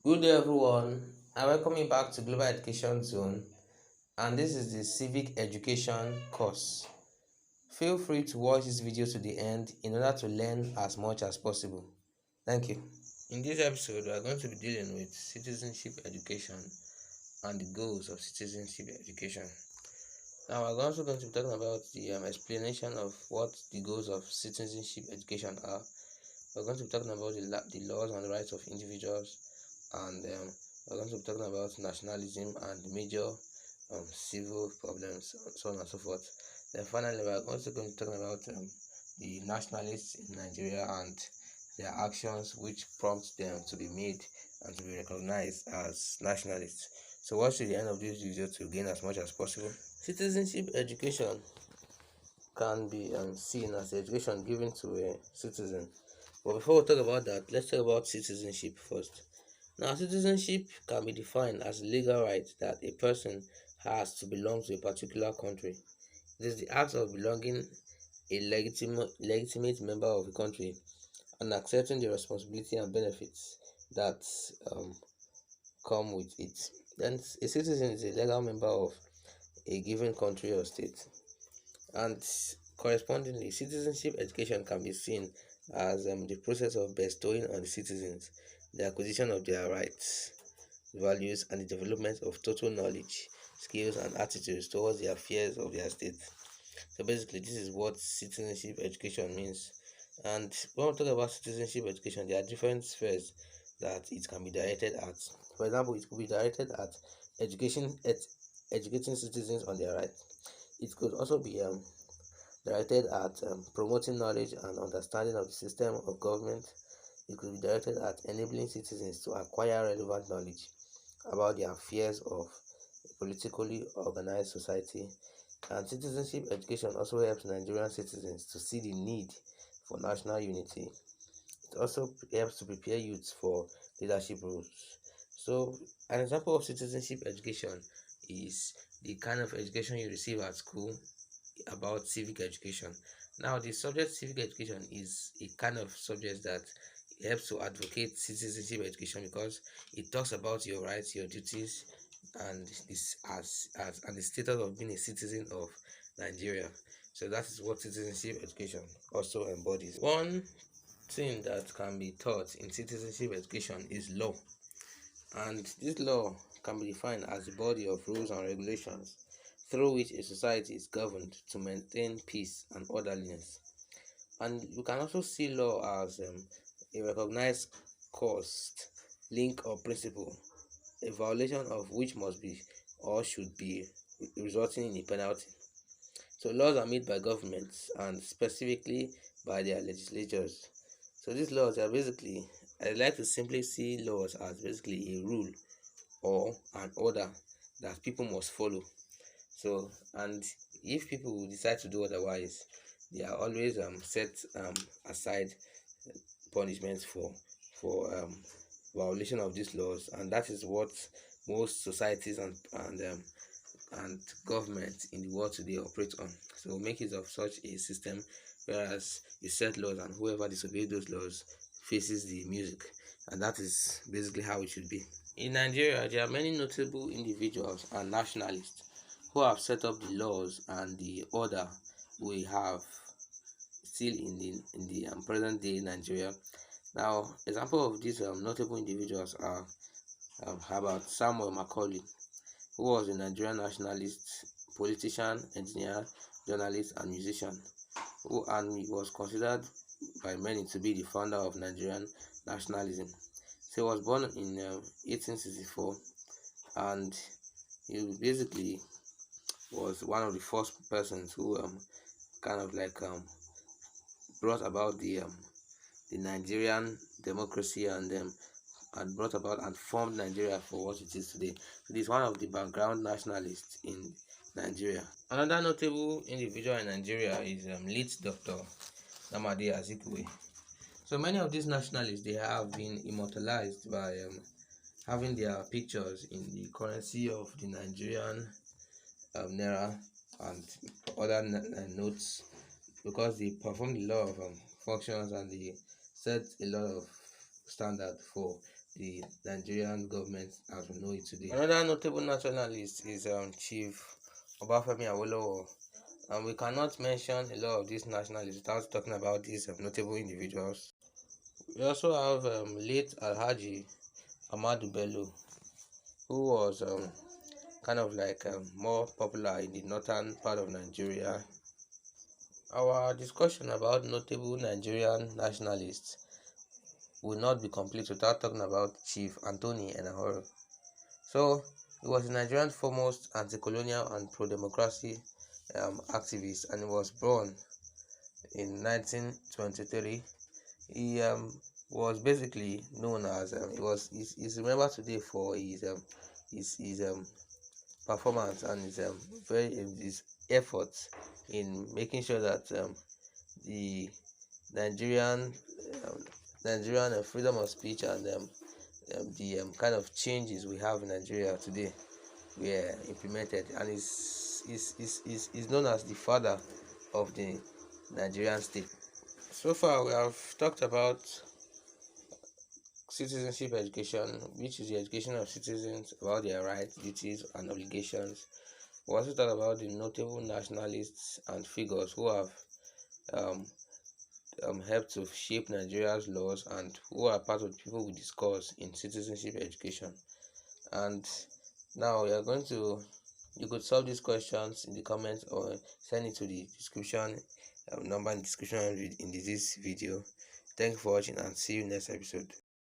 Good day everyone, I welcome you back to Global Education Zone, and this is the Civic Education course. Feel free to watch this video to the end in order to learn as much as possible. Thank you. In this episode, we are going to be dealing with citizenship education and the goals of citizenship education. Now, we're also going to be talking about the explanation of what the goals of citizenship education are. We're going to be talking about the laws and rights of individuals, and we're going to be talking about nationalism and major civil problems, so on and so forth. Then finally, we're also going to be talking about the nationalists in Nigeria and their actions which prompt them to be made and to be recognized as nationalists. So watch to the end of this video to gain as much as possible. Citizenship education can be seen as the education given to a citizen. But before we talk about that, let's talk about citizenship first. Now, citizenship can be defined as a legal right that a person has to belong to a particular country. It is the act of belonging a legitimate member of a country and accepting the responsibility and benefits that come with it. Then, a citizen is a legal member of a given country or state, and correspondingly, citizenship education can be seen as the process of bestowing on the citizens the acquisition of their rights, values, and the development of total knowledge, skills, and attitudes towards the affairs of their state. So basically, this is what citizenship education means. And when we talk about citizenship education, there are different spheres that it can be directed at. For example, it could be directed at educating citizens on their rights. It could also be directed at promoting knowledge and understanding of the system of government. It could be directed at enabling citizens to acquire relevant knowledge about the affairs of a politically organized society. And citizenship education also helps Nigerian citizens to see the need for national unity. It also helps to prepare youths for leadership roles. So, an example of citizenship education is the kind of education you receive at school about civic education. Now, the subject civic education is a kind of subject that helps to advocate citizenship education because it talks about your rights, your duties, and this as and the status of being a citizen of Nigeria. So that is what citizenship education also embodies. One thing that can be taught in citizenship education is law, and this law can be defined as the body of rules and regulations through which a society is governed to maintain peace and orderliness. And we can also see law as a recognized cost, link, or principle, a violation of which must be or should be resulting in a penalty. So laws are made by governments and specifically by their legislatures. So these laws are basically, I like to simply see laws as basically a rule or an order that people must follow. So, and if people decide to do otherwise, they are always set aside punishments for violation of these laws, and that is what most societies and governments in the world today operate on. So make use of such a system, whereas you set laws and whoever disobeys those laws faces the music, and that is basically how it should be. In Nigeria, there are many notable individuals and nationalists who have set up the laws and the order we have still in the present day Nigeria. Now, example of these notable individuals are Herbert Samuel Macaulay, who was a Nigerian nationalist, politician, engineer, journalist, and musician, and he was considered by many to be the founder of Nigerian nationalism. So he was born in 1864, and he basically was one of the first persons who kind of like brought about the Nigerian democracy and brought about and formed Nigeria for what it is today. So this is one of the background nationalists in Nigeria. Another notable individual in Nigeria is late Dr. Namadi Azikiwe. So many of these nationalists, they have been immortalized by having their pictures in the currency of the Nigerian naira and other notes, because they performed a lot of functions and they set a lot of standard for the Nigerian government as we know it today. Another notable nationalist is Chief Obafemi Awolowo, and we cannot mention a lot of these nationalists without talking about these notable individuals. We also have late Alhaji Ahmadu Bello, who was kind of like more popular in the northern part of Nigeria. Our discussion about notable Nigerian nationalists will not be complete without talking about Chief Anthony Enahoro. So, he was a Nigerian foremost anti-colonial and pro-democracy activist, and he was born in 1923. He was basically known as he's remembered today for his performance and his efforts in making sure that the Nigerian freedom of speech and the kind of changes we have in Nigeria today were implemented, and is known as the father of the Nigerian state. So far, we have talked about citizenship education, which is the education of citizens about their rights, duties, and obligations. We also talked about the notable nationalists and figures who have um, helped to shape Nigeria's laws and who are part of the people we discuss in citizenship education. And now we are going to, you could solve these questions in the comments or send it to the description number in the description in this video. Thank you for watching and see you next episode.